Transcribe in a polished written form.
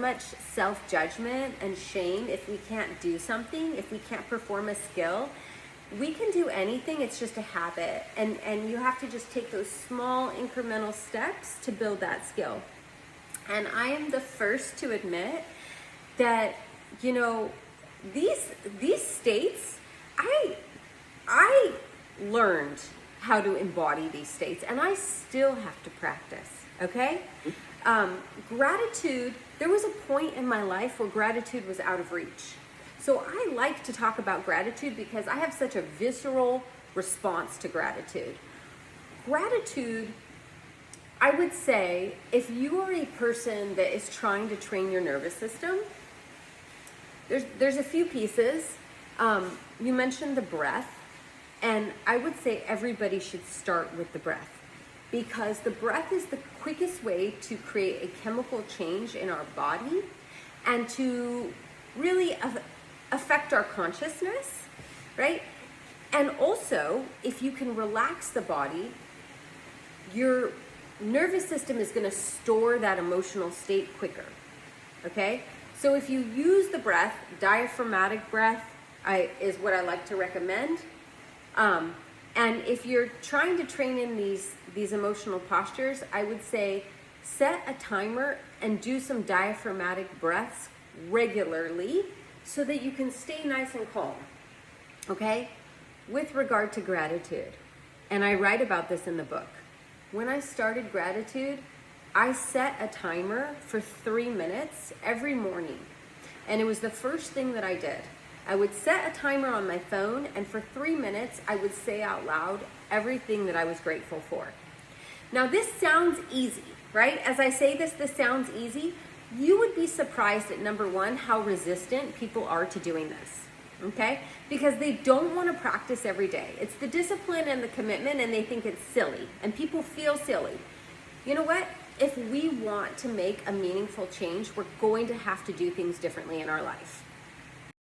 much self-judgment and shame if we can't do something, if we can't perform a skill. We can do anything, it's just a habit. And you have to just take those small incremental steps to build that skill. And I am the first to admit that, you know, these states, I learned how to embody these states, and I still have to practice, okay? Gratitude, there was a point in my life where gratitude was out of reach. So I like to talk about gratitude because I have such a visceral response to gratitude. Gratitude, I would say, if you are a person that is trying to train your nervous system, there's a few pieces. You mentioned the breath, and I would say everybody should start with the breath, because the breath is the quickest way to create a chemical change in our body and to really affect our consciousness, right? And also, if you can relax the body, your nervous system is going to store that emotional state quicker, okay? So if you use the breath, diaphragmatic breath is what I like to recommend. And if you're trying to train in these emotional postures, I would say set a timer and do some diaphragmatic breaths regularly so that you can stay nice and calm, okay? With regard to gratitude, and I write about this in the book, when I started gratitude, I set a timer for 3 minutes every morning, and it was the first thing that I did. I would set a timer on my phone, and for 3 minutes, I would say out loud everything that I was grateful for. Now, this sounds easy, right? As I say this sounds easy. You would be surprised at, number one, how resistant people are to doing this, okay? Because they don't want to practice every day. It's the discipline and the commitment, and they think it's silly, and people feel silly. You know what? If we want to make a meaningful change, we're going to have to do things differently in our life.